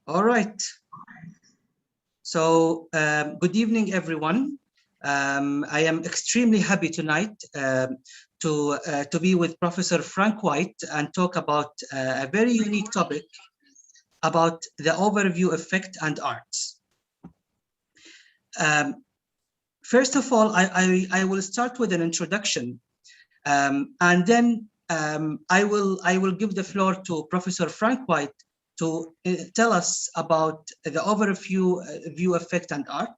All right. So good evening, everyone. I am extremely happy tonight to be with Professor Frank White and talk about a very unique topic about the overview effect and arts. First of all, I will start with an introduction, and then I will give the floor to Professor Frank White to tell us about the overview effect and art.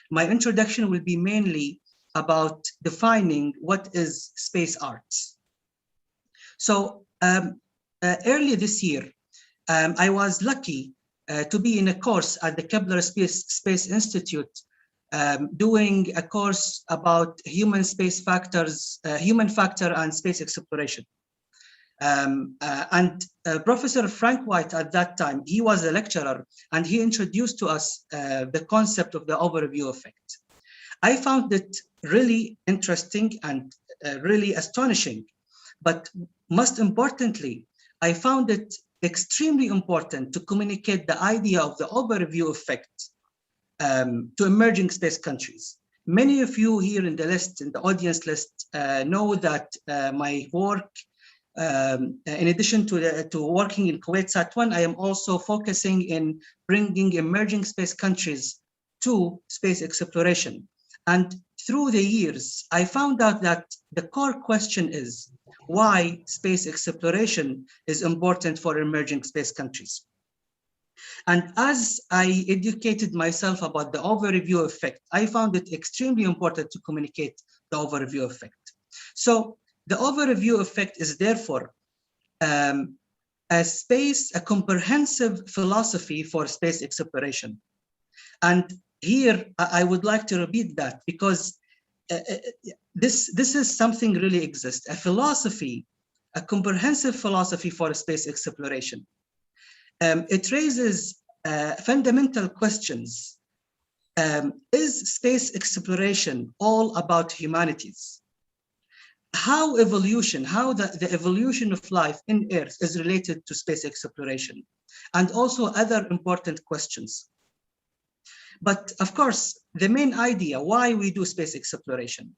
My introduction will be mainly about defining what is space arts. So earlier this year, I was lucky to be in a course at the Kepler Space Institute doing a course about human factor and space exploration. Professor Frank White at that time, he was a lecturer and he introduced to us the concept of the overview effect. I found it really interesting and really astonishing, but most importantly, I found it extremely important to communicate the idea of the overview effect to emerging space countries. Many of you here in the audience list, know that my work, in addition to working in KuwaitSat-1, I am also focusing in bringing emerging space countries to space exploration. And through the years, I found out that the core question is why space exploration is important for emerging space countries. And as I educated myself about the overview effect, I found it extremely important to communicate the overview effect. So the overview effect is therefore a comprehensive philosophy for space exploration. And here I would like to repeat that because this is something really exists, a comprehensive philosophy for space exploration. It raises fundamental questions. Is space exploration all about humanities? How the evolution of life in Earth is related to space exploration, and also other important questions. But of course, the main idea why we do space exploration.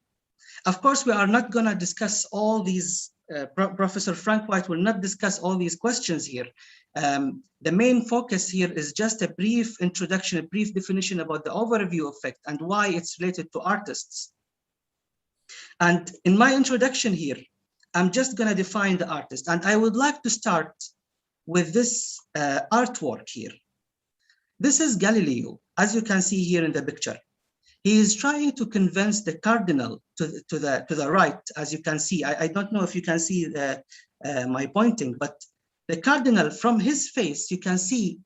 Of course, we are not going to discuss all these. Professor Frank White will not discuss all these questions here. The main focus here is just a brief introduction, a brief definition about the overview effect and why it's related to artists. And in my introduction here, I'm just going to define the artist. And I would like to start with this artwork here. This is Galileo, as you can see here in the picture. He is trying to convince the cardinal to the right, as you can see. I don't know if you can see my pointing, but the cardinal, from his face, you can see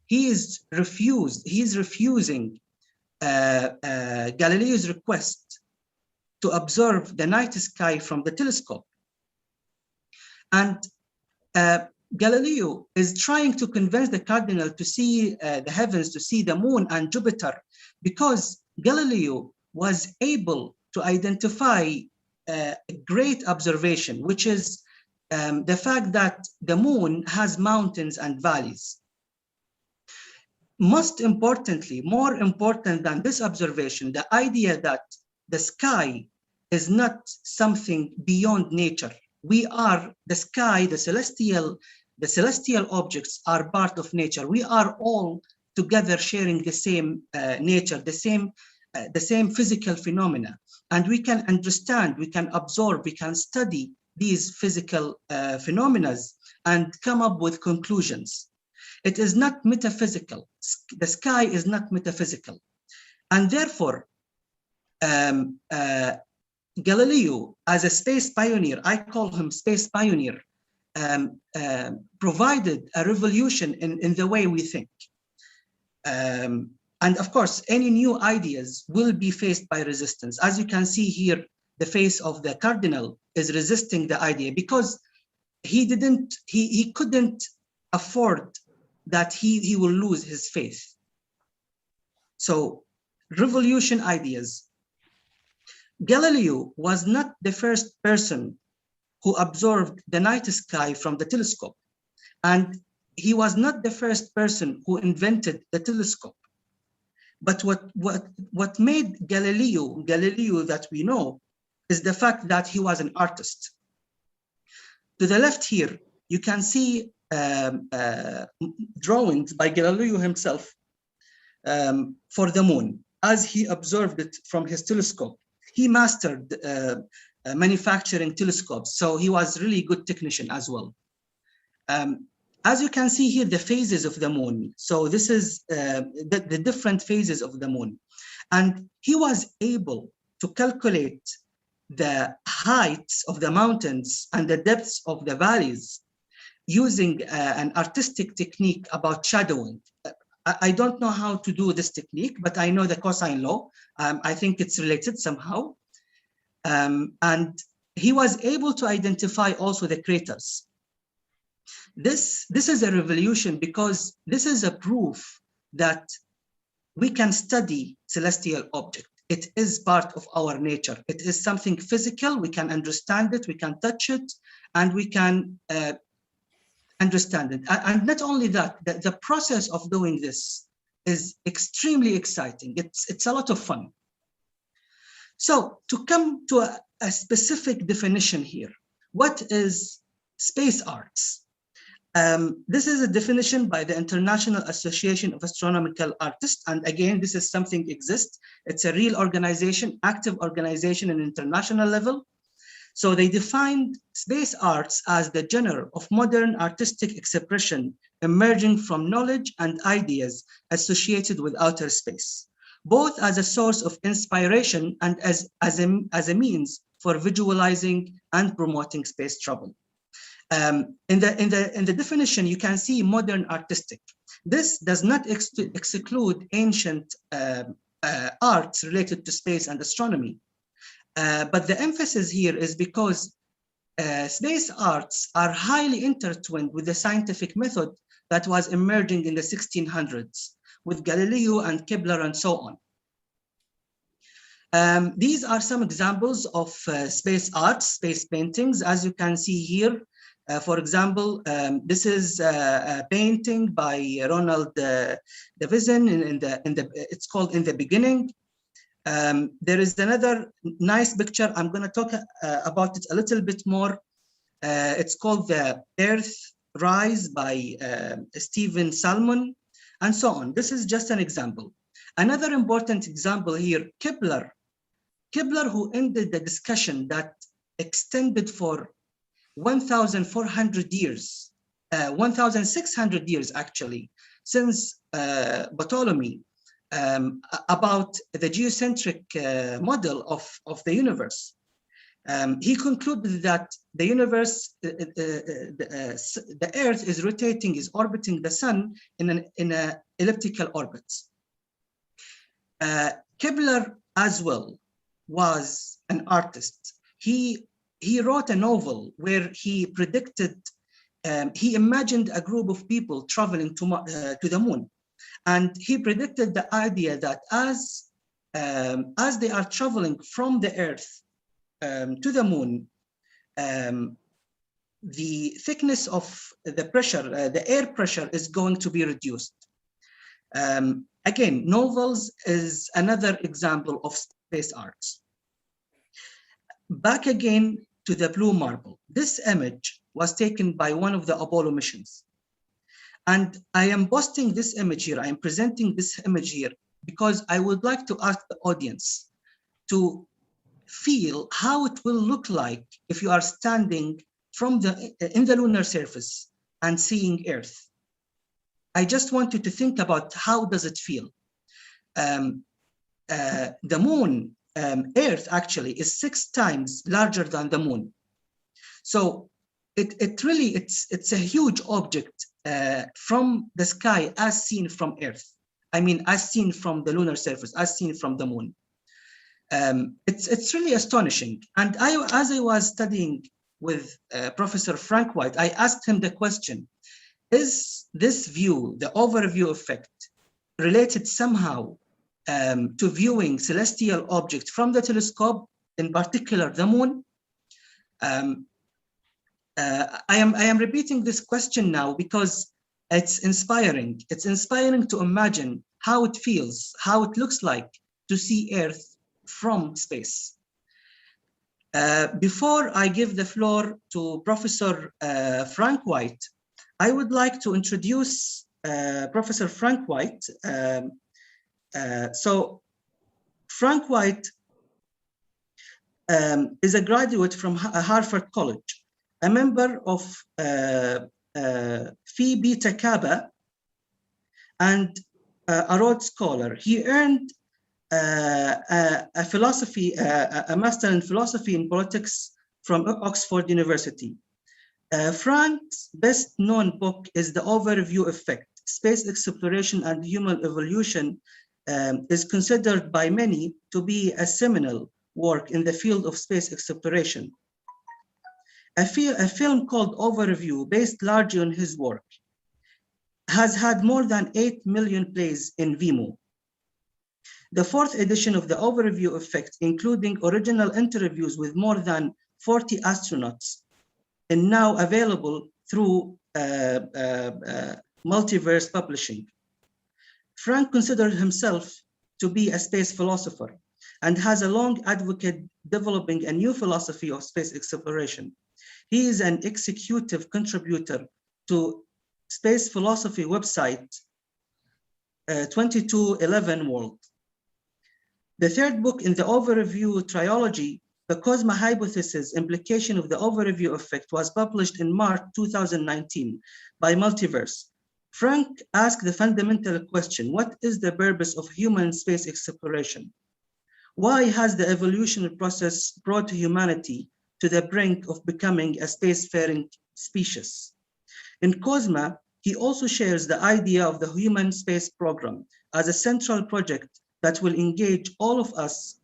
he is refusing Galileo's request to observe the night sky from the telescope. And Galileo is trying to convince the cardinal to see the heavens, to see the moon and Jupiter, because Galileo was able to identify a great observation, which is the fact that the moon has mountains and valleys. Most importantly, more important than this observation, the idea that the sky is not something beyond nature. We are the sky, the celestial objects are part of nature. We are all together sharing the same nature, the same physical phenomena. And we can understand, we can absorb, we can study these physical phenomena and come up with conclusions. It is not metaphysical. The sky is not metaphysical. And therefore, Galileo, as a space pioneer, I call him space pioneer, provided a revolution in the way we think. And of course, any new ideas will be faced by resistance. As you can see here, the face of the cardinal is resisting the idea because he couldn't afford that he will lose his faith. So, revolution ideas. Galileo was not the first person who observed the night sky from the telescope. And he was not the first person who invented the telescope. But what made Galileo that we know is the fact that he was an artist. To the left here, you can see drawings by Galileo himself for the moon, as he observed it from his telescope. He mastered manufacturing telescopes, so he was really good technician as well. As you can see here, the phases of the moon. So this is the different phases of the moon. And he was able to calculate the heights of the mountains and the depths of the valleys using an artistic technique about shadowing. I don't know how to do this technique, but I know the cosine law. I think it's related somehow. And he was able to identify also the craters. This is a revolution because this is a proof that we can study celestial objects. It is part of our nature. It is something physical. We can understand it, we can touch it, and we can understand it. And not only that, the process of doing this is extremely exciting. It's a lot of fun. So to come to a specific definition here, what is space arts? This is a definition by the International Association of Astronomical Artists. And again, this is something exists. It's a real organization, active organization in international level. So they defined space arts as the genre of modern artistic expression emerging from knowledge and ideas associated with outer space, both as a source of inspiration and as a means for visualizing and promoting space travel. In the definition, you can see modern artistic. This does not exclude ancient arts related to space and astronomy. But the emphasis here is because space arts are highly intertwined with the scientific method that was emerging in the 1600s with Galileo and Kepler and so on. These are some examples of space arts, space paintings. As you can see here, for example, this is a painting by Ronald Davison it's called In the Beginning. There is another nice picture. I'm going to talk about it a little bit more. It's called The Earth Rise by Stephen Salmon, and so on. This is just an example. Another important example here, Kepler, who ended the discussion that extended for 1,400 years, 1,600 years actually, since Ptolemy, about the geocentric model of the universe. He concluded that the universe, the Earth is rotating, is orbiting the sun in an elliptical orbit. Kepler as well was an artist. He wrote a novel where he predicted, he imagined a group of people traveling to the moon. And he predicted the idea that as they are traveling from the Earth to the moon, the thickness of the pressure, the air pressure is going to be reduced. Again, novels is another example of space arts. Back again to the blue marble. This image was taken by one of the Apollo missions. And I am posting this image here, I am presenting this image here because I would like to ask the audience to feel how it will look like if you are standing in the lunar surface and seeing Earth. I just want you to think about how does it feel. The moon, Earth actually is 6 times larger than the moon. So it's a huge object from the sky as seen from Earth. I mean, as seen from the lunar surface, as seen from the moon. It's really astonishing. And as I was studying with Professor Frank White, I asked him the question, is this view, the overview effect, related somehow to viewing celestial objects from the telescope, in particular the moon? I am repeating this question now because It's inspiring. It's inspiring to imagine how it feels, how it looks like to see Earth from space. Before I give the floor to Professor Frank White, I would like to introduce Professor Frank White. So Frank White is a graduate from Harvard College, a member of Phi Beta Kappa, and a Rhodes Scholar. He earned a master in philosophy and politics from Oxford University. Frank's best-known book is The Overview Effect: Space Exploration and Human Evolution. Is considered by many to be a seminal work in the field of space exploration. A film called Overview, based largely on his work, has had more than 8 million plays in Vimeo. The fourth edition of The Overview Effect, including original interviews with more than 40 astronauts, is now available through Multiverse Publishing. Frank considered himself to be a space philosopher and has a long advocate developing a new philosophy of space exploration. He is an executive contributor to space philosophy website 2211 World. The third book in the Overview trilogy, The Cosma Hypothesis: Implication of the Overview Effect, was published in March 2019 by Multiverse. Frank asked the fundamental question: what is the purpose of human space exploration? Why has the evolutionary process brought humanity to the brink of becoming a spacefaring species? In Cosma, he also shares the idea of the human space program as a central project that will engage all of us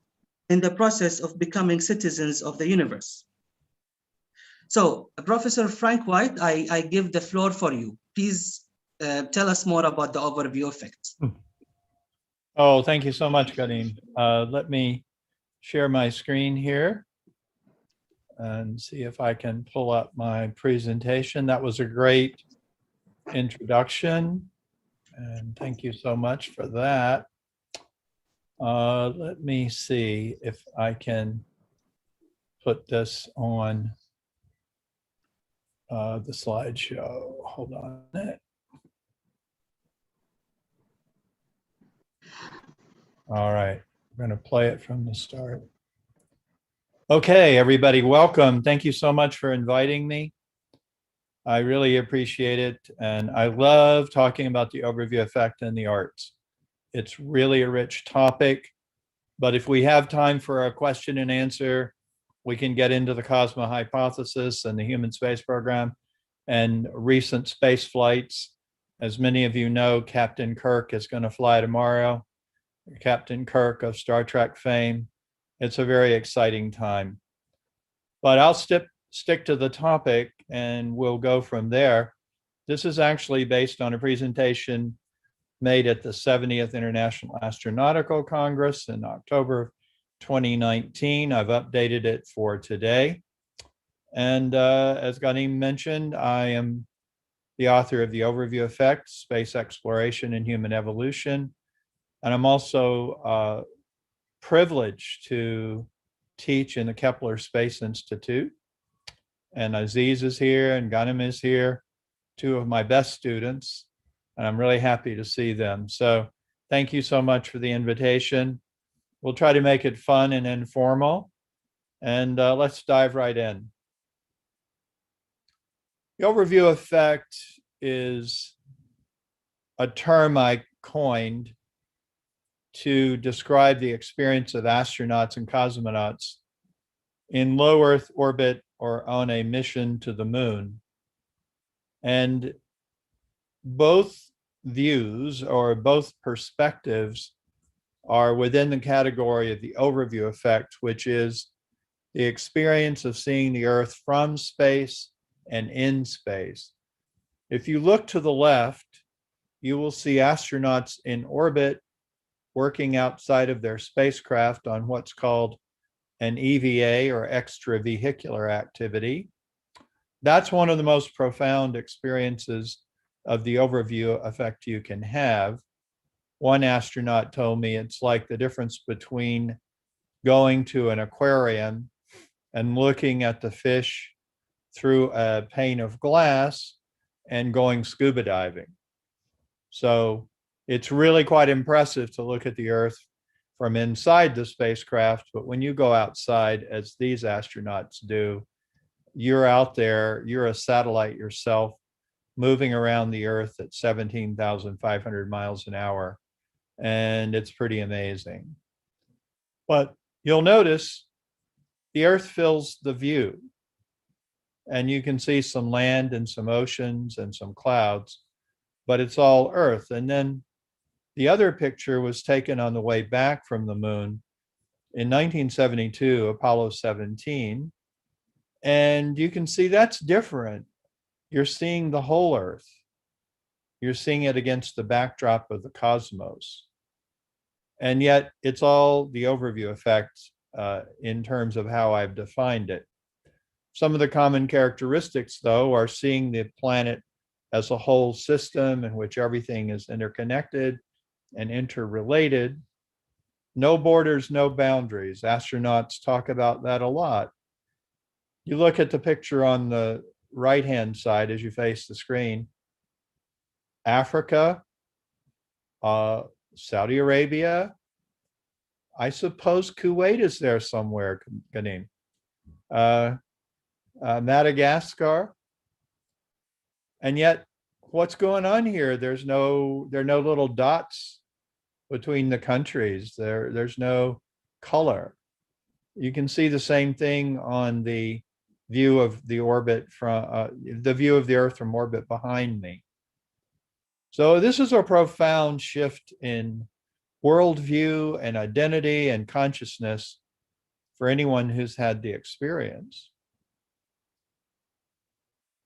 in the process of becoming citizens of the universe. So, Professor Frank White, I give the floor for you. Please tell us more about the overview effect. Oh, thank you so much, Ghanem. Let me share my screen here and see if I can pull up my presentation. That was a great introduction, and thank you so much for that. Let me see if I can put this on the slideshow. Hold on a minute. All right, we're going to play it from the start. Okay, everybody, welcome. Thank you so much for inviting me. I really appreciate it. And I love talking about the overview effect in the arts. It's really a rich topic, but if we have time for a question and answer, we can get into the Cosma hypothesis and the human space program and recent space flights. As many of you know, Captain Kirk is going to fly tomorrow. Captain Kirk of Star Trek fame. It's a very exciting time. But I'll stick to the topic and we'll go from there. This is actually based on a presentation made at the 70th International Astronautical Congress in October 2019. I've updated it for today. And as Ghanem mentioned, I am the author of The Overview Effect: Space Exploration and Human Evolution. And I'm also privileged to teach in the Kepler Space Institute. And Aziz is here and Ghanem is here, two of my best students, and I'm really happy to see them. So thank you so much for the invitation. We'll try to make it fun and informal, and let's dive right in. The overview effect is a term I coined to describe the experience of astronauts and cosmonauts in low Earth orbit or on a mission to the moon. And both views or both perspectives are within the category of the overview effect, which is the experience of seeing the Earth from space and in space. If you look to the left, you will see astronauts in orbit working outside of their spacecraft on what's called an EVA or extravehicular activity. That's one of the most profound experiences of the overview effect you can have. One astronaut told me it's like the difference between going to an aquarium and looking at the fish through a pane of glass and going scuba diving. So it's really quite impressive to look at the Earth from inside the spacecraft, but when you go outside, as these astronauts do, you're out there, you're a satellite yourself, moving around the Earth at 17,500 miles an hour, and it's pretty amazing. But you'll notice the Earth fills the view, and you can see some land and some oceans and some clouds, but it's all Earth. And then the other picture was taken on the way back from the moon in 1972, Apollo 17. And you can see that's different. You're seeing the whole Earth. You're seeing it against the backdrop of the cosmos. And yet it's all the overview effect in terms of how I've defined it. Some of the common characteristics, though, are seeing the planet as a whole system in which everything is interconnected and interrelated. No borders, no boundaries. Astronauts talk about that a lot. You look at the picture on the right-hand side as you face the screen. Africa, Saudi Arabia, I suppose Kuwait is there somewhere, Ghanem. Madagascar. And yet, what's going on here? There are no little dots between the countries. There's no color. You can see the same thing on the view of the orbit from the view of the Earth from orbit behind me. So this is a profound shift in worldview and identity and consciousness for anyone who's had the experience.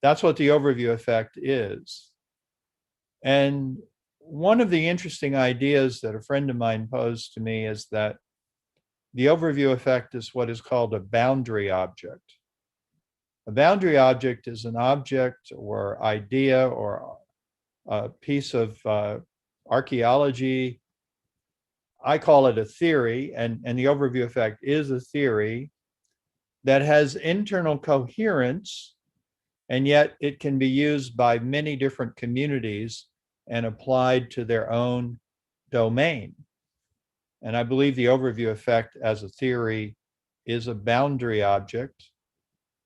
That's what the overview effect is. And one of the interesting ideas that a friend of mine posed to me is that the overview effect is what is called a boundary object. A boundary object is an object or idea or a piece of archaeology. I call it a theory, and the overview effect is a theory that has internal coherence, and yet it can be used by many different communities and applied to their own domain. And I believe the overview effect as a theory is a boundary object.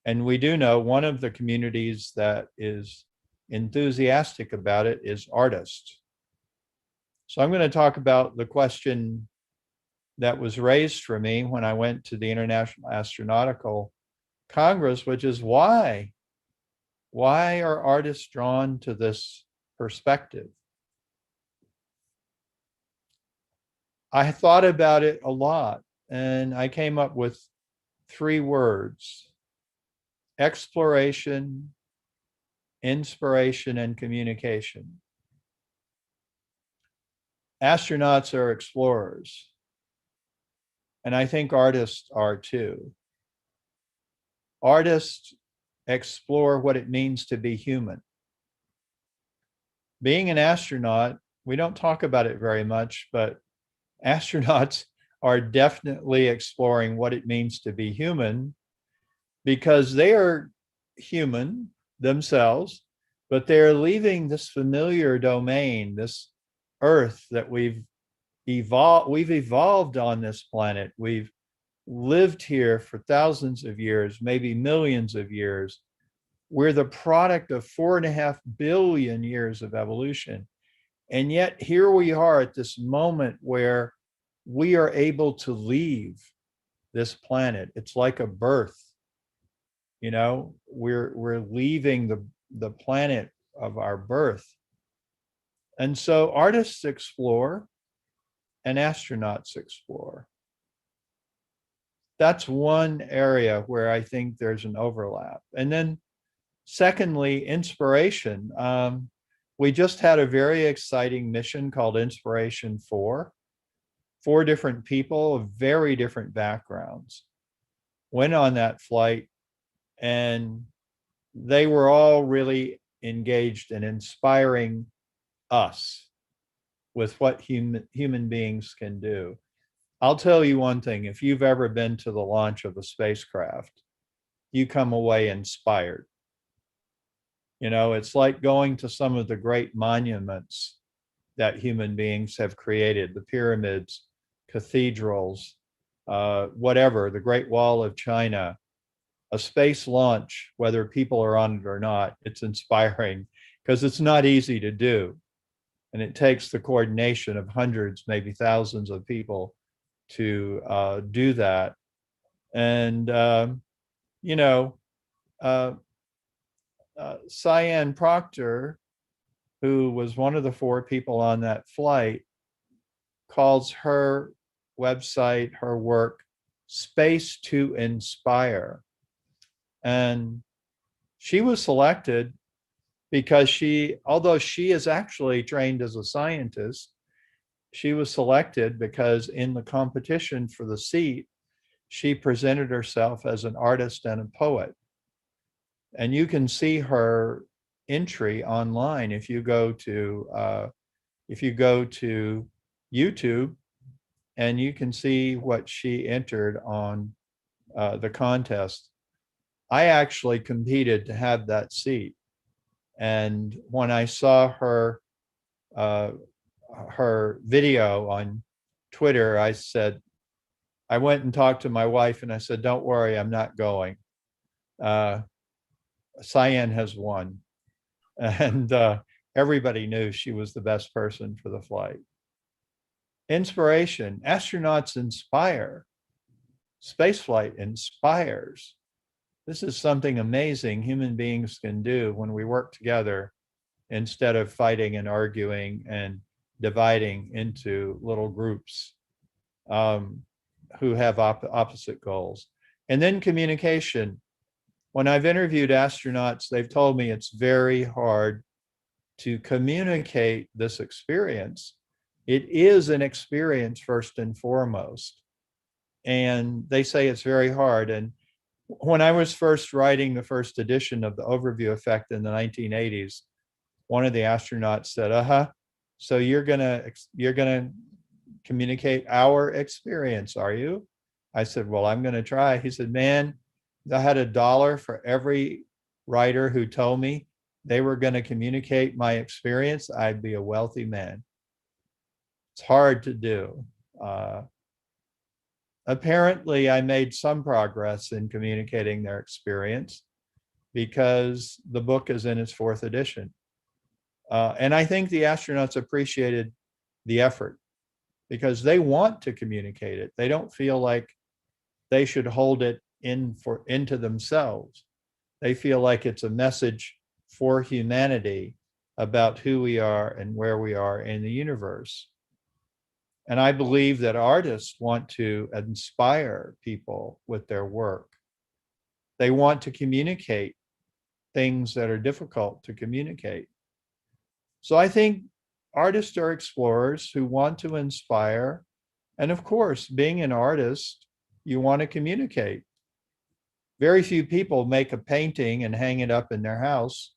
And we do know one of the communities that is enthusiastic about it is artists. So I'm going to talk about the question that was raised for me when I went to the International Astronautical Congress, which is why? Why are artists drawn to this perspective? I thought about it a lot, and I came up with 3 words: exploration, inspiration, and communication. Astronauts are explorers, and I think artists are too. Artists explore what it means to be human. Being an astronaut, we don't talk about it very much, but astronauts are definitely exploring what it means to be human, because they are human themselves, but they're leaving this familiar domain, this Earth that we've evolved on this planet. We've lived here for thousands of years, maybe millions of years. We're the product of 4.5 billion years of evolution. And yet here we are at this moment where we are able to leave this planet. It's like a birth. You know, we're leaving the planet of our birth. And so artists explore and astronauts explore. That's one area where I think there's an overlap. And then secondly, inspiration. We just had a very exciting mission called Inspiration 4. 4 different people of very different backgrounds went on that flight, and they were all really engaged in inspiring us with what human beings can do. I'll tell you one thing, if you've ever been to the launch of a spacecraft, you come away inspired. You know, it's like going to some of the great monuments that human beings have created, the pyramids, cathedrals, whatever, the Great Wall of China. A space launch, whether people are on it or not, it's inspiring because it's not easy to do. And it takes the coordination of hundreds, maybe thousands of people to do that. And, you know, Cyan Proctor, who was one of the 4 people on that flight, calls her website, her work, Space to Inspire. And she was selected because although she is actually trained as a scientist, she was selected because in the competition for the seat, she presented herself as an artist and a poet. And you can see her entry online if you go to YouTube, and you can see what she entered on the contest. I actually competed to have that seat. And when I saw her video on Twitter, I went and talked to my wife and I said, don't worry, I'm not going. Cyan has won. And everybody knew she was the best person for the flight. Inspiration, astronauts inspire. Spaceflight inspires. This is something amazing human beings can do when we work together instead of fighting and arguing and dividing into little groups who have opposite goals. And then communication. When I've interviewed astronauts, they've told me it's very hard to communicate this experience. It is an experience first and foremost. And they say it's very hard. And when I was first writing the first edition of the Overview Effect in the 1980s, one of the astronauts said, so you're gonna communicate our experience, are you? I said, well, I'm gonna try. He said, man, I had $1 for every writer who told me they were gonna communicate my experience, I'd be a wealthy man. It's hard to do. Apparently, I made some progress in communicating their experience because the book is in its 4th edition. And I think the astronauts appreciated the effort because they want to communicate it. They don't feel like they should hold it into themselves. They feel like it's a message for humanity about who we are and where we are in the universe. And I believe that artists want to inspire people with their work. They want to communicate things that are difficult to communicate. So I think artists are explorers who want to inspire. And of course, being an artist, you want to communicate. Very few people make a painting and hang it up in their house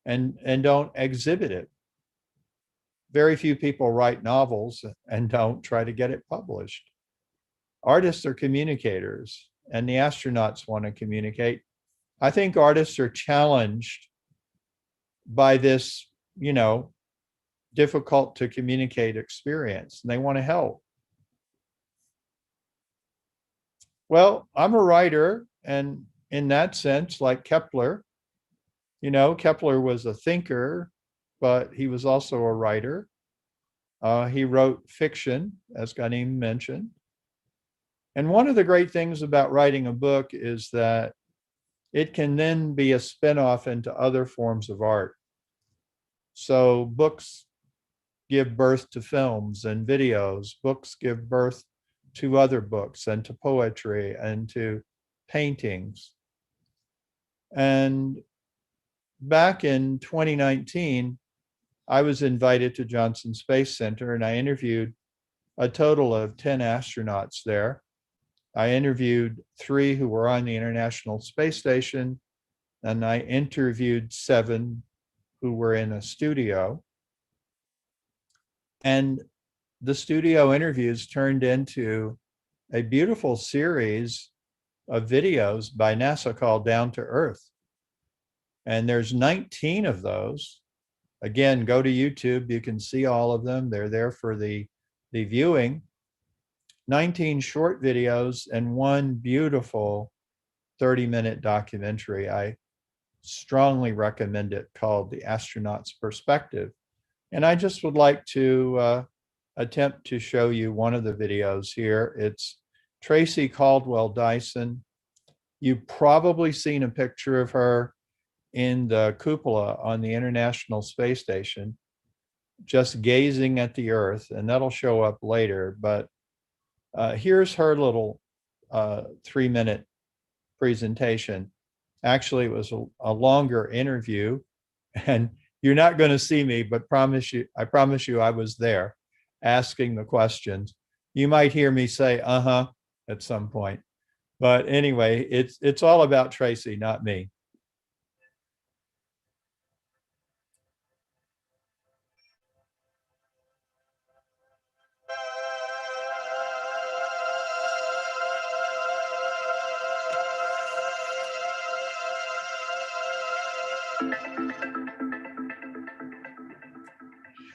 and don't exhibit it. Very few people write novels and don't try to get it published. Artists are communicators, and the astronauts want to communicate. I think artists are challenged by this, difficult to communicate experience, and they want to help. Well, I'm a writer, and in that sense, like Kepler, Kepler was a thinker, but he was also a writer. He wrote fiction, as Ghanem mentioned. And one of the great things about writing a book is that it can then be a spinoff into other forms of art. So books give birth to films and videos. Books give birth to other books and to poetry and to paintings. And back in 2019, I was invited to Johnson Space Center and I interviewed a total of 10 astronauts there. I interviewed 3 who were on the International Space Station, and I interviewed 7 who were in a studio. And the studio interviews turned into a beautiful series of videos by NASA called Down to Earth. And there's 19 of those. Again, go to YouTube. You can see all of them. They're there for the viewing. 19 short videos and one beautiful 30-minute documentary. I strongly recommend it, called The Astronaut's Perspective. And I just would like to attempt to show you one of the videos here. It's Tracy Caldwell Dyson. You've probably seen a picture of her in the cupola on the International Space Station, just gazing at the Earth, and that'll show up later. But here's her little 3-minute presentation. Actually, it was a longer interview, and you're not going to see me, but I promise you I was there asking the questions. You might hear me say uh-huh at some point. But anyway, it's all about Tracy, not me.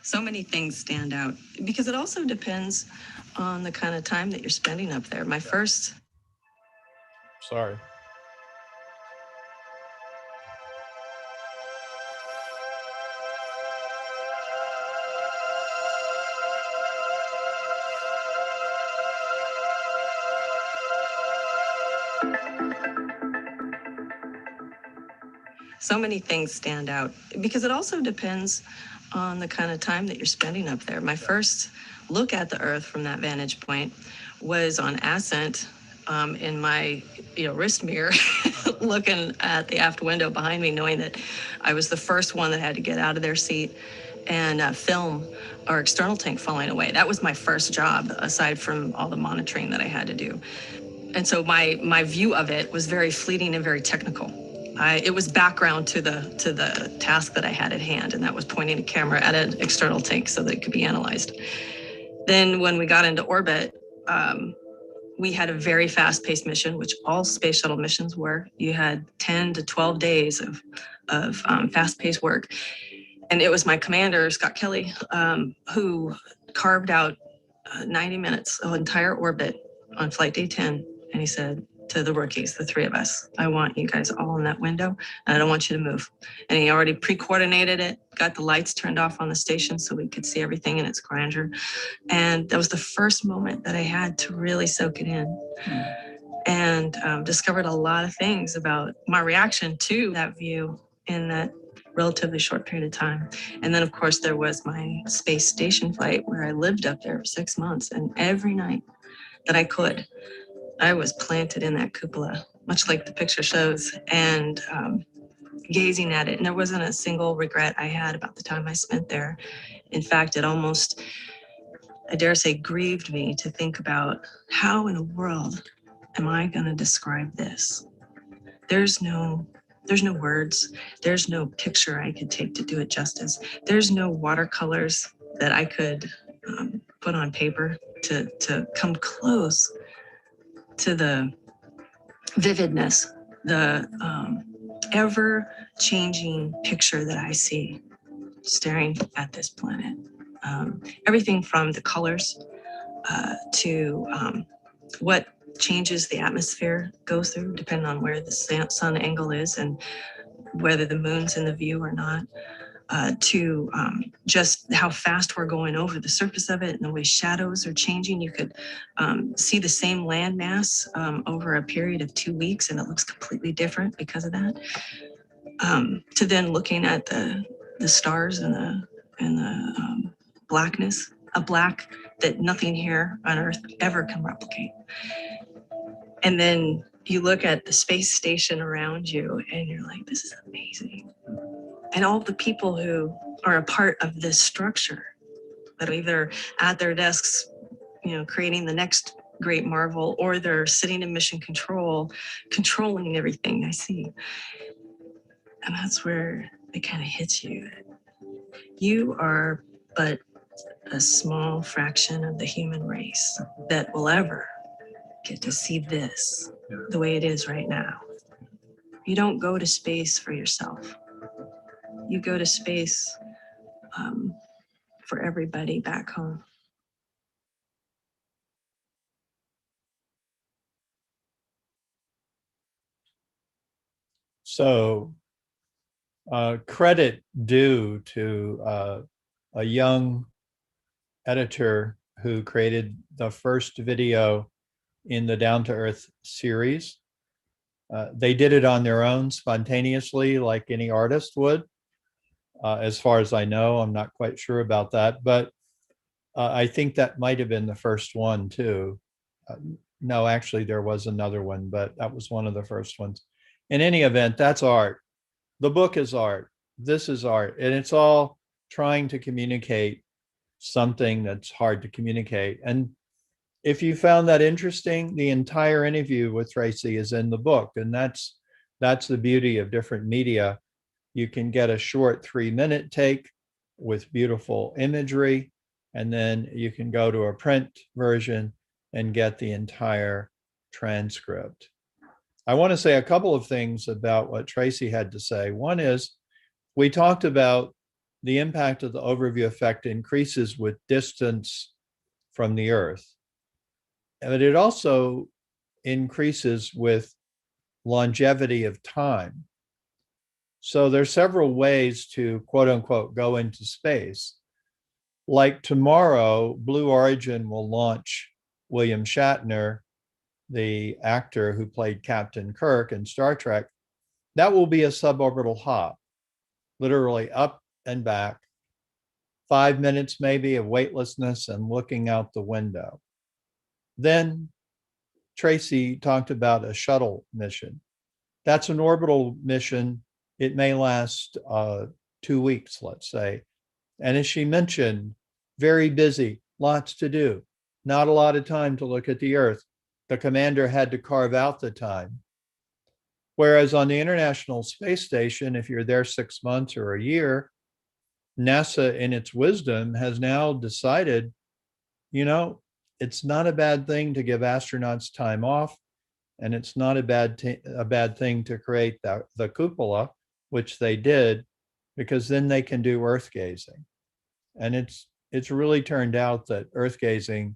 So many things stand out because it also depends on the kind of time that you're spending up there. My first. Sorry. So many things stand out because it also depends on the kind of time that you're spending up there. My first look at the Earth from that vantage point was on ascent, in my wrist mirror, looking at the aft window behind me, knowing that I was the first one that had to get out of their seat and film our external tank falling away. That was my first job, aside from all the monitoring that I had to do. And so my view of it was very fleeting and very technical. It was background to the task that I had at hand, and that was pointing a camera at an external tank so that it could be analyzed. Then when we got into orbit, we had a very fast-paced mission, which all space shuttle missions were. You had 10 to 12 days of fast-paced work. And it was my commander, Scott Kelly, who carved out 90 minutes of entire orbit on flight day 10. And he said to the rookies, the three of us, I want you guys all in that window, and I don't want you to move. And he already pre-coordinated it, got the lights turned off on the station so we could see everything in its grandeur. And that was the first moment that I had to really soak it in. And discovered a lot of things about my reaction to that view in that relatively short period of time. And then, of course, there was my space station flight where I lived up there for 6 months. And every night that I could, I was planted in that cupola, much like the picture shows, and gazing at it. And there wasn't a single regret I had about the time I spent there. In fact, it almost, I dare say, grieved me to think about how in the world am I going to describe this? There's no words. There's no picture I could take to do it justice. There's no watercolors that I could put on paper to come close to the vividness, the ever-changing picture that I see staring at this planet. Everything from the colors to what changes the atmosphere goes through, depending on where the sun angle is and whether the moon's in the view or not, to just how fast we're going over the surface of it and the way shadows are changing. You could see the same landmass over a period of 2 weeks, and it looks completely different because of that. To then looking at the stars and the blackness, a black that nothing here on Earth ever can replicate. And then you look at the space station around you and you're like, this is amazing. And all the people who are a part of this structure that are either at their desks, creating the next great marvel, or they're sitting in mission control, controlling everything I see. And that's where it kind of hits you that you are but a small fraction of the human race that will ever get to see this the way it is right now. You don't go to space for yourself. You go to space for everybody back home. So credit due to a young editor who created the first video in the Down to Earth series. They did it on their own spontaneously, like any artist would. As far as I know, I'm not quite sure about that, but I think that might have been the first one too. No, actually, there was another one, but that was one of the first ones. In any event, that's art. The book is art. This is art. And it's all trying to communicate something that's hard to communicate. And if you found that interesting, the entire interview with Tracy is in the book. And that's the beauty of different media. You can get a short 3-minute take with beautiful imagery, and then you can go to a print version and get the entire transcript. I want to say a couple of things about what Tracy had to say. One is, we talked about the impact of the overview effect increases with distance from the Earth, but it also increases with longevity of time. So there's several ways to, quote unquote, go into space. Like tomorrow, Blue Origin will launch William Shatner, the actor who played Captain Kirk in Star Trek. That will be a suborbital hop, literally up and back, 5 minutes maybe of weightlessness and looking out the window. Then Tracy talked about a shuttle mission. That's an orbital mission. It may last 2 weeks, let's say. And as she mentioned, very busy, lots to do, not a lot of time to look at the Earth. The commander had to carve out the time. Whereas on the International Space Station, if you're there 6 months or a year, NASA, in its wisdom, has now decided, it's not a bad thing to give astronauts time off, and it's not a bad thing to create the cupola, which they did, because then they can do Earth gazing. And it's really turned out that Earth gazing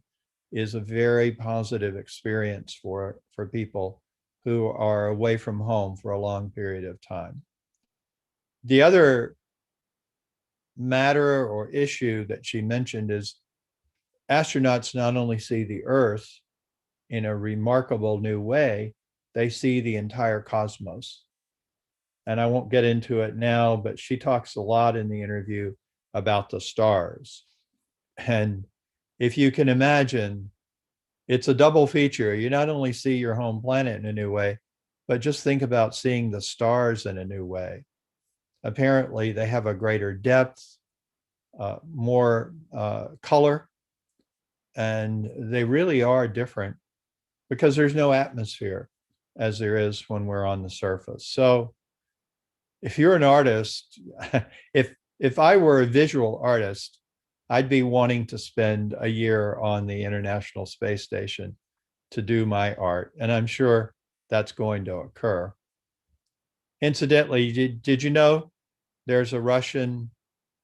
is a very positive experience for people who are away from home for a long period of time. The other matter or issue that she mentioned is astronauts not only see the Earth in a remarkable new way, they see the entire cosmos. And I won't get into it now, but she talks a lot in the interview about the stars. And if you can imagine, it's a double feature. You not only see your home planet in a new way, but just think about seeing the stars in a new way. Apparently, they have a greater depth, more color, and they really are different because there's no atmosphere as there is when we're on the surface. So if you're an artist, if I were a visual artist, I'd be wanting to spend a year on the International Space Station to do my art. And I'm sure that's going to occur. Incidentally, did you know there's a Russian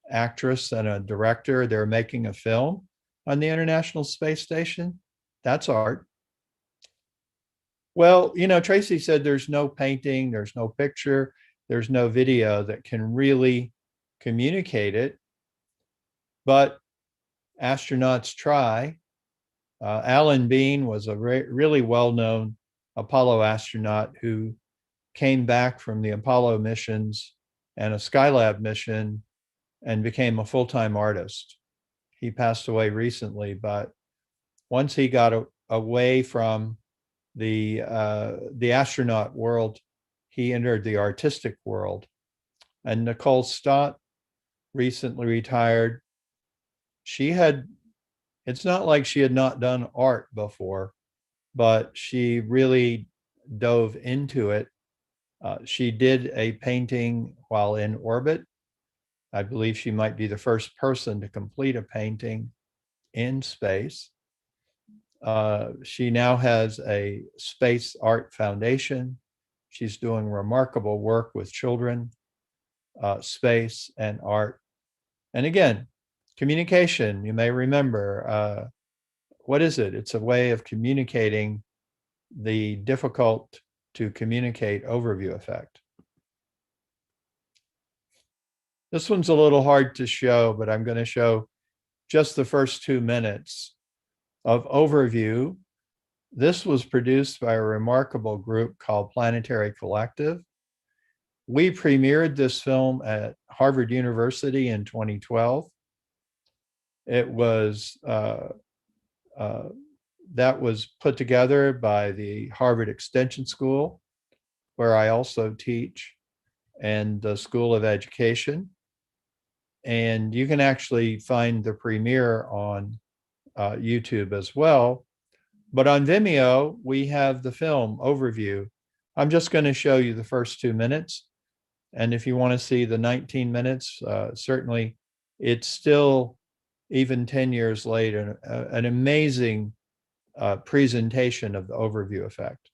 actress and a director? They're making a film on the International Space Station. That's art. Well, Tracy said there's no painting, there's no picture, there's no video that can really communicate it. But astronauts try. Alan Bean was a really well-known Apollo astronaut who came back from the Apollo missions and a Skylab mission and became a full-time artist. He passed away recently, but once he got away from the astronaut world, he entered the artistic world. And Nicole Stott recently retired. It's not like she had not done art before, but she really dove into it She did a painting while in orbit. I believe she might be the first person to complete a painting in space. She now has a space art foundation. She's doing remarkable work with children, space, and art. And again, communication, you may remember, what is it? It's a way of communicating the difficult to communicate overview effect. This one's a little hard to show, but I'm going to show just the first 2 minutes of overview. This was produced by a remarkable group called Planetary Collective. We premiered this film at Harvard University in 2012. It was that was put together by the Harvard Extension School, where I also teach, and the School of Education. And you can actually find the premiere on YouTube as well. But on Vimeo, we have the film overview. I'm just going to show you the first 2 minutes. And if you want to see the 19 minutes, certainly it's still, even 10 years later, an amazing presentation of the overview effect.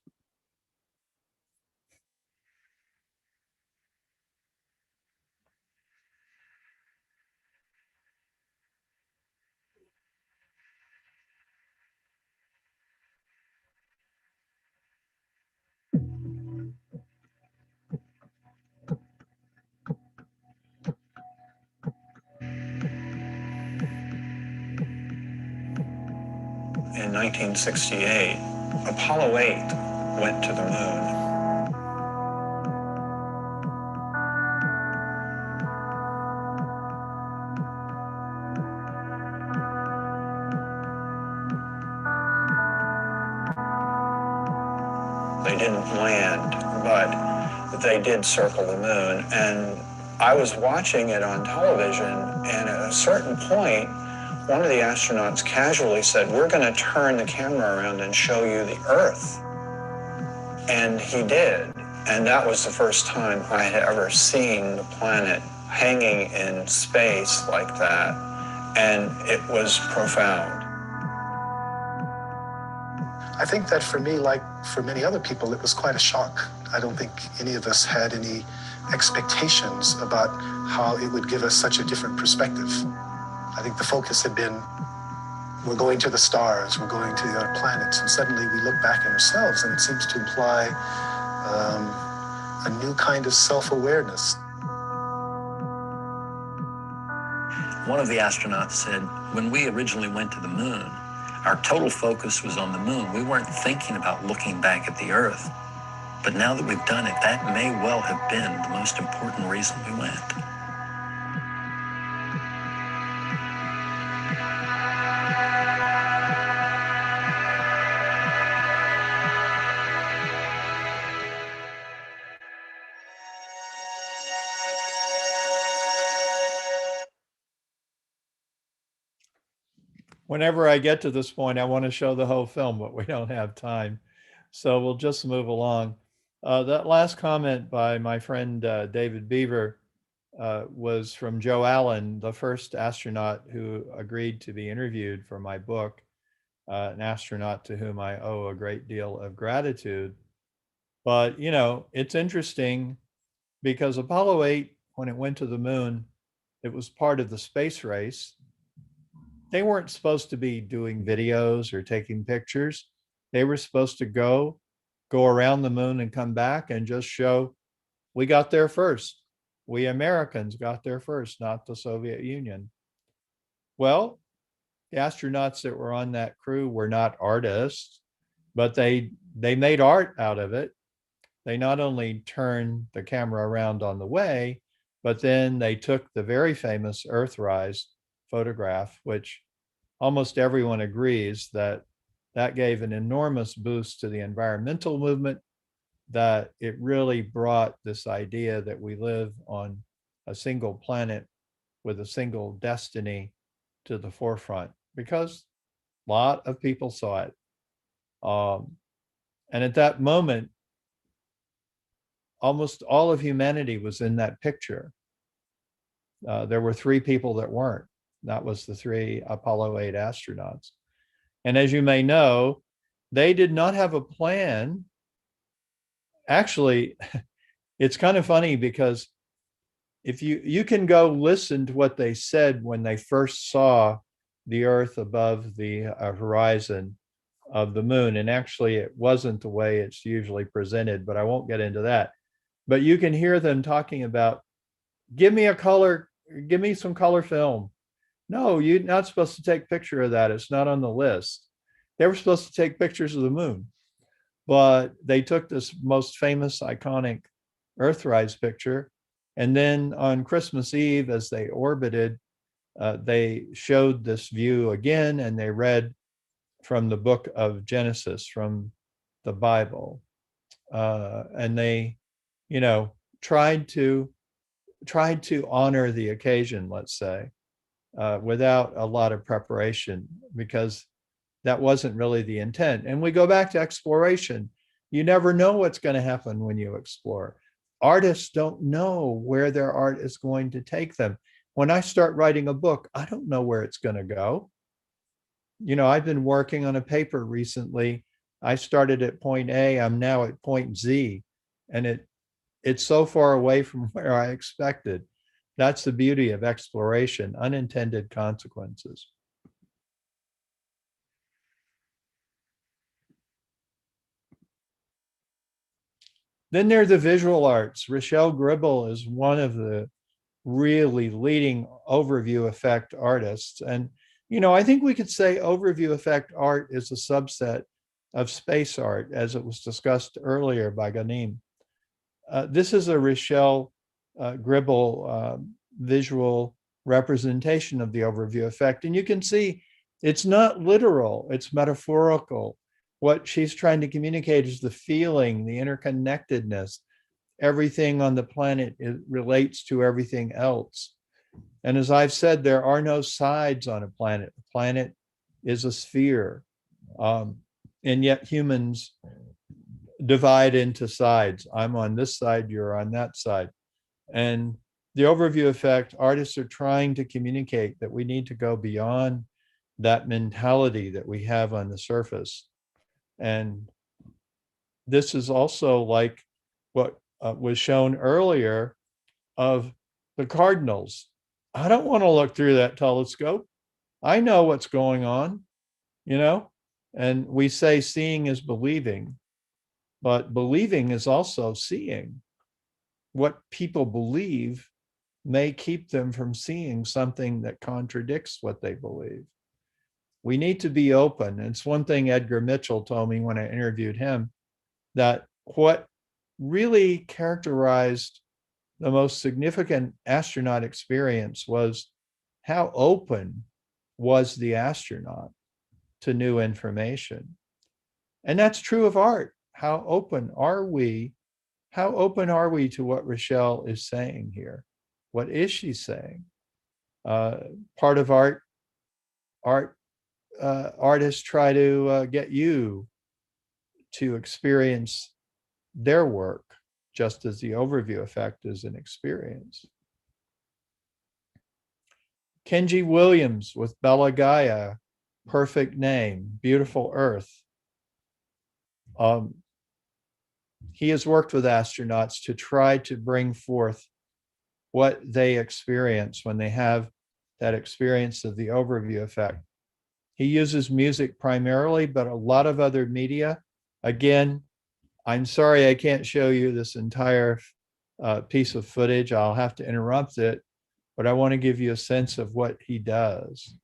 In 1968, Apollo 8 went to the moon. They didn't land, but they did circle the moon. And I was watching it on television, and at a certain point, one of the astronauts casually said, "We're going to turn the camera around and show you the Earth." And he did. And that was the first time I had ever seen the planet hanging in space like that. And it was profound. I think that for me, like for many other people, it was quite a shock. I don't think any of us had any expectations about how it would give us such a different perspective. I think the focus had been, we're going to the stars, we're going to the other planets, and suddenly we look back at ourselves, and it seems to imply a new kind of self-awareness. One of the astronauts said, when we originally went to the moon, our total focus was on the moon. We weren't thinking about looking back at the Earth. But now that we've done it, that may well have been the most important reason we went. Whenever I get to this point, I want to show the whole film, but we don't have time. So we'll just move along. That last comment by my friend David Beaver was from Joe Allen, the first astronaut who agreed to be interviewed for my book, an astronaut to whom I owe a great deal of gratitude. But, you know, it's interesting because Apollo 8, when it went to the moon, it was part of the space race. They weren't supposed to be doing videos or taking pictures. They were supposed to go around the moon and come back and just show we got there first. We Americans got there first, not the Soviet Union. Well, the astronauts that were on that crew were not artists, but they made art out of it. They not only turned the camera around on the way, but then they took the very famous Earthrise photograph, which almost everyone agrees that that gave an enormous boost to the environmental movement, that it really brought this idea that we live on a single planet with a single destiny to the forefront, because a lot of people saw it. And at that moment, almost all of humanity was in that picture. There were 3 people that weren't. That was the 3 Apollo 8 astronauts. And as you may know, they did not have a plan. Actually, it's kind of funny because if you can go listen to what they said when they first saw the Earth above the horizon of the moon. And actually, it wasn't the way it's usually presented, but I won't get into that. But you can hear them talking about, give me some color film. No, you're not supposed to take a picture of that. It's not on the list. They were supposed to take pictures of the moon, but they took this most famous, iconic Earthrise picture. And then on Christmas Eve, as they orbited, they showed this view again, and they read from the book of Genesis, from the Bible. And they, tried to honor the occasion, let's say, without a lot of preparation, because that wasn't really the intent. And we go back to exploration. You never know what's going to happen when you explore. Artists don't know where their art is going to take them. When I start writing a book, I don't know where it's going to go. I've been working on a paper recently. I started at point A, I'm now at point Z, and it's so far away from where I expected. That's the beauty of exploration, unintended consequences. Then there are the visual arts. Rochelle Gribble is one of the really leading overview effect artists. And, I think we could say overview effect art is a subset of space art, as it was discussed earlier by Ghanem. This is a Rochelle Gribble visual representation of the overview effect. And you can see it's not literal, it's metaphorical. What she's trying to communicate is the feeling, the interconnectedness. Everything on the planet relates to everything else. And as I've said, there are no sides on a planet. A planet is a sphere. And yet humans divide into sides. I'm on this side, you're on that side. And the overview effect, artists are trying to communicate that we need to go beyond that mentality that we have on the surface. And this is also like what was shown earlier of the cardinals. I don't want to look through that telescope. I know what's going on, and we say seeing is believing, but believing is also seeing. What people believe may keep them from seeing something that contradicts what they believe. We need to be open. It's one thing Edgar Mitchell told me when I interviewed him, that what really characterized the most significant astronaut experience was how open was the astronaut to new information. And that's true of art. How open are we? How open are we to what Rochelle is saying here? What is she saying? Part of artists try to get you to experience their work, just as the overview effect is an experience. Kenji Williams with Bella Gaia, perfect name, beautiful Earth. He has worked with astronauts to try to bring forth what they experience when they have that experience of the overview effect. He uses music primarily, but a lot of other media. Again, I'm sorry I can't show you this entire piece of footage. I'll have to interrupt it, but I want to give you a sense of what he does.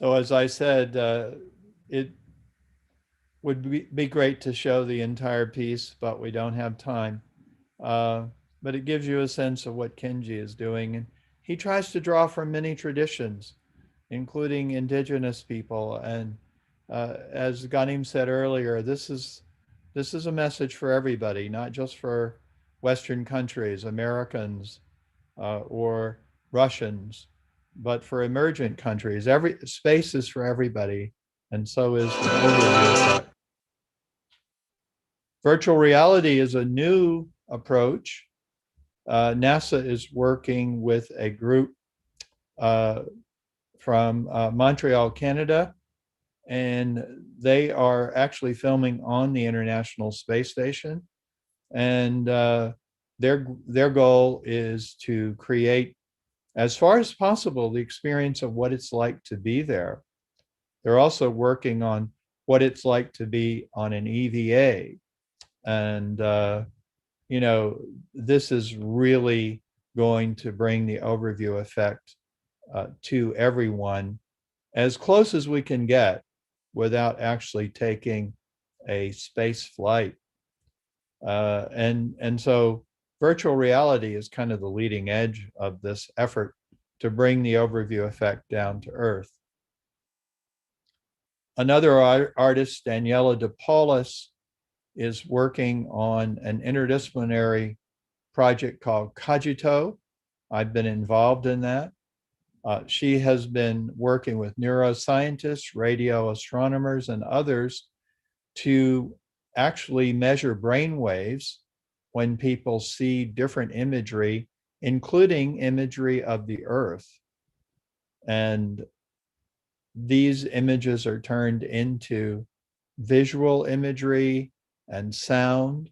So as I said, it would be great to show the entire piece, but we don't have time. But it gives you a sense of what Kenji is doing. And he tries to draw from many traditions, including indigenous people. And as Ghanem said earlier, this is a message for everybody, not just for Western countries, Americans, or Russians, but for emergent countries. Every space is for everybody, and so is the overview effect. Virtual reality is a new approach. NASA is working with a group from Montreal, Canada, and they are actually filming on the International Space Station. And their goal is to create, as far as possible, the experience of what it's like to be there. They're also working on what it's like to be on an EVA. And, you know, this is really going to bring the overview effect to everyone as close as we can get without actually taking a space flight. And so virtual reality is kind of the leading edge of this effort to bring the overview effect down to earth. Another artist, Daniela De Paulus, is working on an interdisciplinary project called Cogito. I've been involved in that. She has been working with neuroscientists, radio astronomers, and others to actually measure brain waves when people see different imagery, including imagery of the Earth. And these images are turned into visual imagery and sound.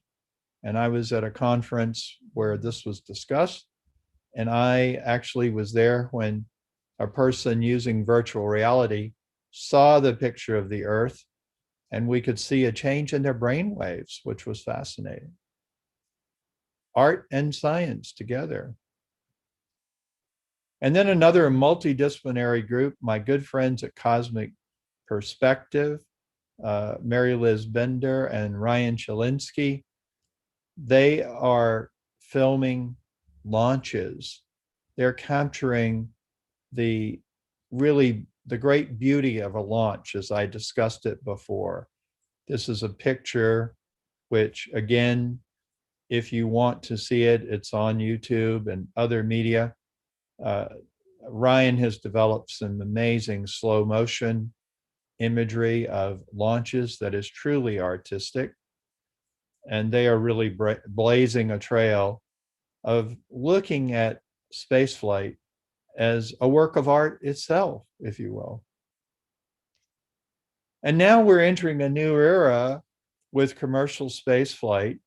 And I was at a conference where this was discussed, and I actually was there when a person using virtual reality saw the picture of the Earth, and we could see a change in their brain waves, which was fascinating. Art and science together. And then another multidisciplinary group, my good friends at Cosmic Perspective, Mary Liz Bender and Ryan Chelinsky, they are filming launches. They're capturing the great beauty of a launch, as I discussed it before. This is a picture which, again, if you want to see it, it's on YouTube and other media. Ryan has developed some amazing slow motion imagery of launches that is truly artistic. And they are really blazing a trail of looking at spaceflight as a work of art itself, if you will. And now we're entering a new era with commercial spaceflight.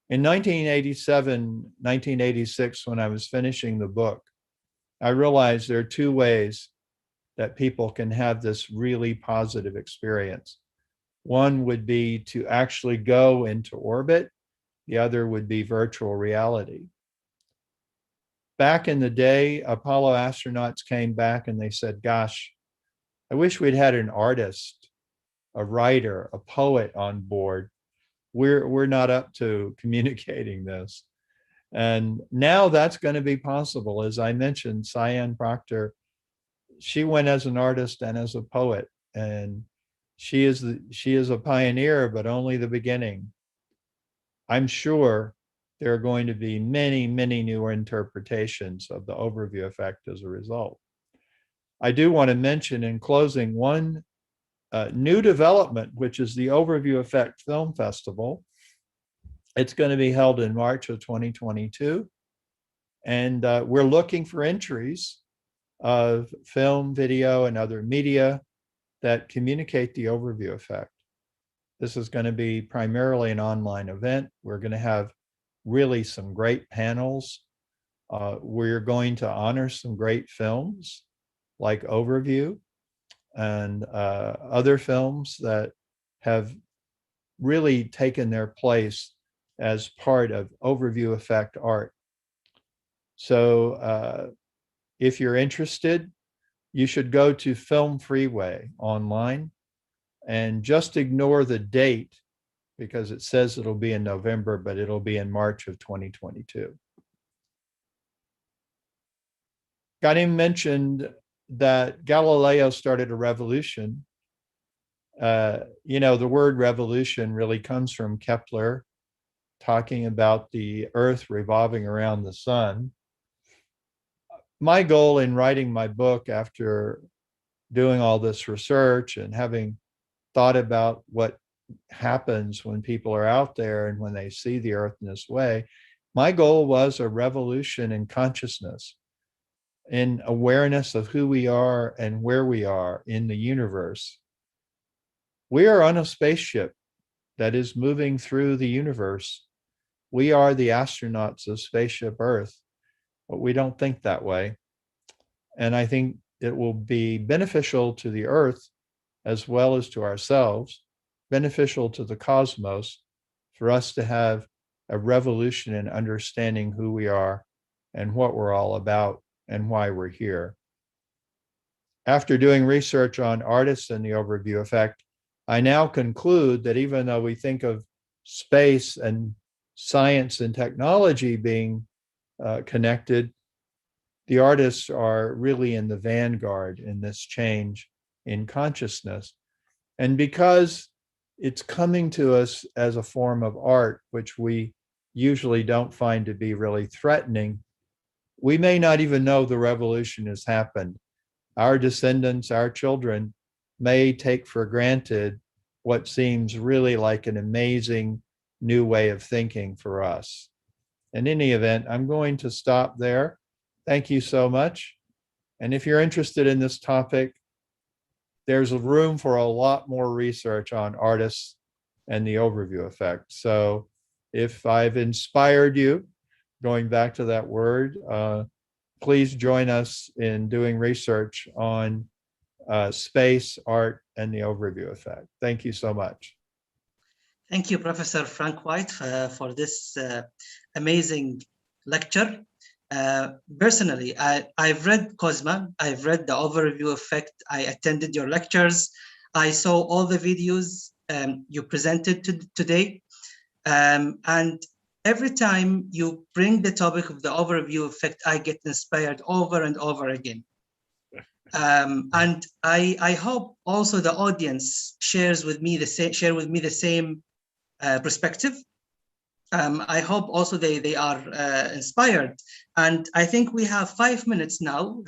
In 1987, 1986, when I was finishing the book, I realized there are two ways that people can have this really positive experience. One would be to actually go into orbit. The other would be virtual reality. Back in the day, Apollo astronauts came back and they said, gosh, I wish we'd had an artist, a writer, a poet on board. We're not up to communicating this. And now that's going to be possible. As I mentioned, Cyan Proctor, she went as an artist and as a poet, and she is a pioneer, but only the beginning. I'm sure there are going to be many, many new interpretations of the overview effect as a result. I do want to mention in closing one new development, which is the Overview Effect Film Festival. It's going to be held in March of 2022. And we're looking for entries of film, video, and other media that communicate the overview effect. This is going to be primarily an online event. We're going to have really some great panels. We're going to honor some great films like Overview and other films that have really taken their place as part of overview effect art. So if you're interested, you should go to Film Freeway online and just ignore the date because it says it'll be in November, but it'll be in March of 2022. Ghanem mentioned that Galileo started a revolution. The word revolution really comes from Kepler talking about the earth revolving around the sun. My goal in writing my book, after doing all this research and having thought about what happens when people are out there and when they see the earth in this way, my goal was a revolution in consciousness, in awareness of who we are and where we are in the universe. We are on a spaceship that is moving through the universe. We are the astronauts of Spaceship Earth, but we don't think that way. And I think it will be beneficial to the Earth as well as to ourselves, beneficial to the cosmos, for us to have a revolution in understanding who we are and what we're all about and why we're here. After doing research on artists and the overview effect, I now conclude that even though we think of space and science and technology being connected, the artists are really in the vanguard in this change in consciousness. And because it's coming to us as a form of art, which we usually don't find to be really threatening, we may not even know the revolution has happened. Our descendants, our children, may take for granted what seems really like an amazing new way of thinking for us. In any event, I'm going to stop there. Thank you so much. And if you're interested in this topic, there's a room for a lot more research on artists and the overview effect. So if I've inspired you, going back to that word, please join us in doing research on space, art, and the overview effect. Thank you so much. Thank you, Professor Frank White, for this amazing lecture. Personally, I've read Cosma, I've read the overview effect, I attended your lectures, I saw all the videos you presented today, and every time you bring the topic of the overview effect, I get inspired over and over again. And I hope also the audience shares with me the same perspective. I hope also they are inspired. And I think we have 5 minutes now.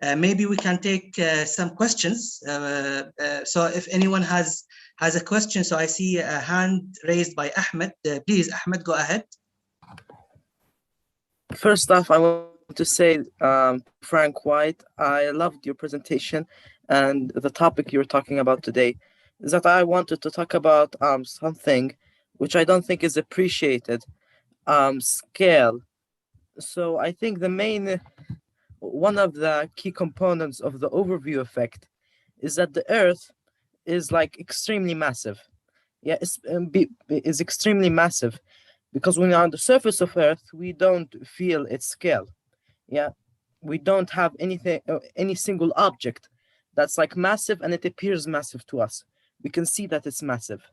Maybe we can take some questions. So if anyone has a question, so I see a hand raised by Ahmed. Please, Ahmed, go ahead. First off, I want to say, Frank White, I loved your presentation and the topic you were talking about today. Is that I wanted to talk about something which I don't think is appreciated, scale. So I think one of the key components of the overview effect is that the Earth is like extremely massive. Yeah, is extremely massive, because when you're on the surface of Earth, we don't feel its scale. Yeah, we don't have any single object that's like massive and it appears massive to us. We can see that it's massive.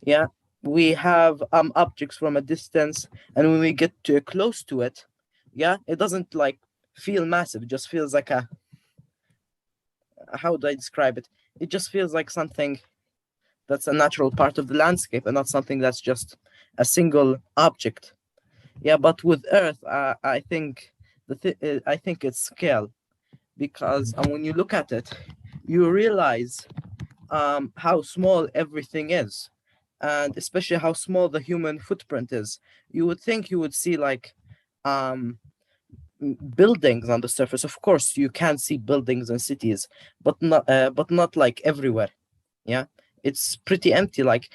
Yeah, we have objects from a distance, and when we get too close to it, yeah, it doesn't like feel massive. It just feels like how do I describe it? It just feels like something that's a natural part of the landscape and not something that's just a single object. Yeah, but with Earth, I think it's scale, because when you look at it, you realize how small everything is, and especially how small the human footprint is. You would think you would see like buildings on the surface. Of course, you can see buildings and cities, but not like everywhere. Yeah, it's pretty empty. Like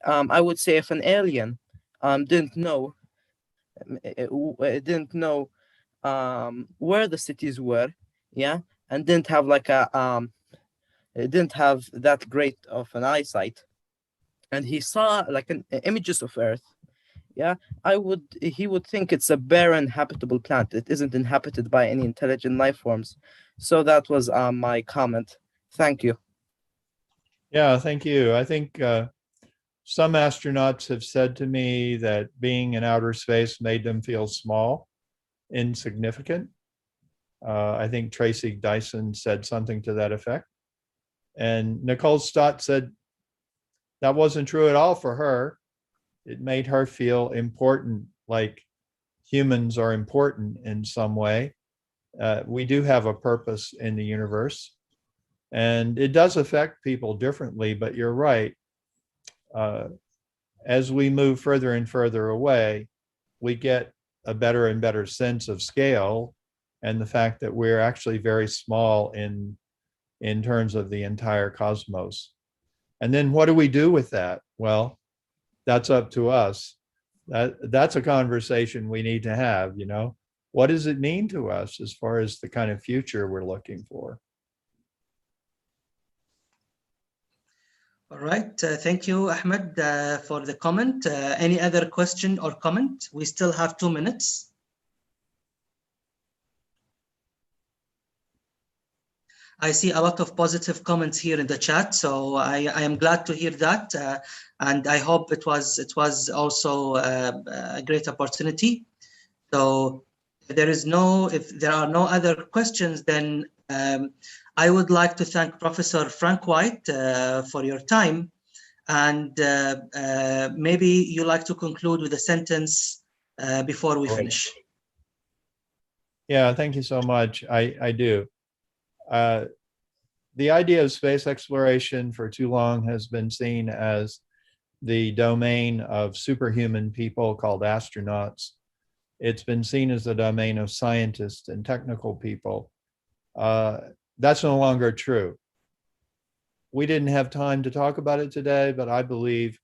I would say, if an alien didn't know where the cities were, yeah, and didn't have like it didn't have that great of an eyesight, and he saw like images of Earth, yeah, he would think it's a barren habitable planet. It isn't inhabited by any intelligent life forms. So that was my comment. Thank you. Yeah, thank you. I think some astronauts have said to me that being in outer space made them feel small, insignificant. I think Tracy Dyson said something to that effect. And Nicole Stott said that wasn't true at all for her. It made her feel important, like humans are important in some way. We do have a purpose in the universe. And it does affect people differently, but you're right. As we move further and further away, we get a better and better sense of scale and the fact that we're actually very small in terms of the entire cosmos. And then what do we do with that? Well, that's up to us. That's a conversation we need to have, you know. What does it mean to us as far as the kind of future we're looking for? All right. Thank you, Ahmed, for the comment. Any other question or comment? We still have 2 minutes. I see a lot of positive comments here in the chat, so I am glad to hear that, and I hope it was also a great opportunity. So if there are no other questions, then I would like to thank Professor Frank White for your time, and maybe you like to conclude with a sentence before we finish. Yeah, thank you so much. I do. The idea of space exploration for too long has been seen as the domain of superhuman people called astronauts. It's been seen as the domain of scientists and technical people. That's no longer true. We didn't have time to talk about it today, but I believe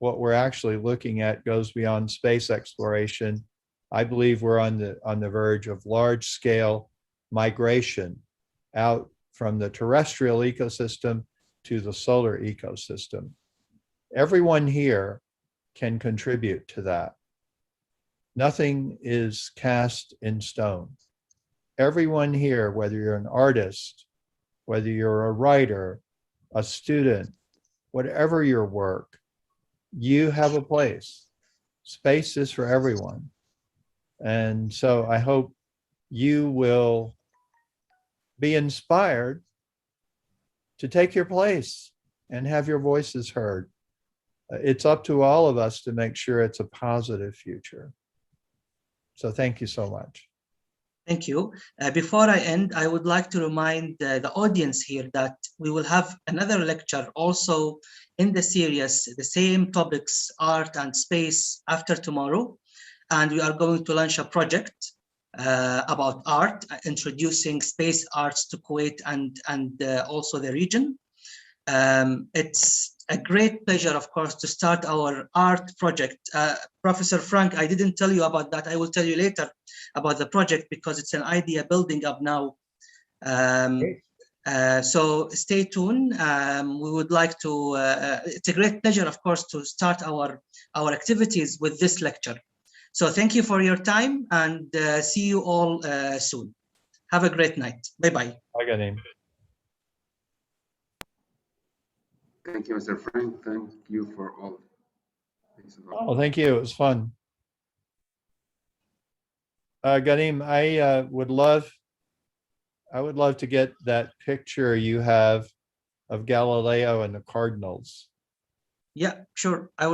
what we're actually looking at goes beyond space exploration. I believe we're on the verge of large-scale migration out from the terrestrial ecosystem to the solar ecosystem. Everyone here can contribute to that. Nothing is cast in stone. Everyone here, whether you're an artist, whether you're a writer, a student, whatever your work, you have a place. Space is for everyone. And so I hope you will be inspired to take your place and have your voices heard. It's up to all of us to make sure it's a positive future. So thank you so much. Thank you. Before I end, I would like to remind the audience here that we will have another lecture also in the series, the same topics, art and space, after tomorrow. And we are going to launch a project about art, introducing space arts to Kuwait and also the region. It's a great pleasure, of course, to start our art project. Professor Frank, I didn't tell you about that. I will tell you later about the project because it's an idea building up now. So stay tuned. We would like to, it's a great pleasure, of course, to start our activities with this lecture. So thank you for your time and see you all soon. Have a great night. Bye-bye. Bye, Ghanem. Thank you, Mr. Frank. Thank you for all. Oh, thank you. It was fun. Ghanem, I would love to get that picture you have of Galileo and the cardinals. Yeah, sure. I will.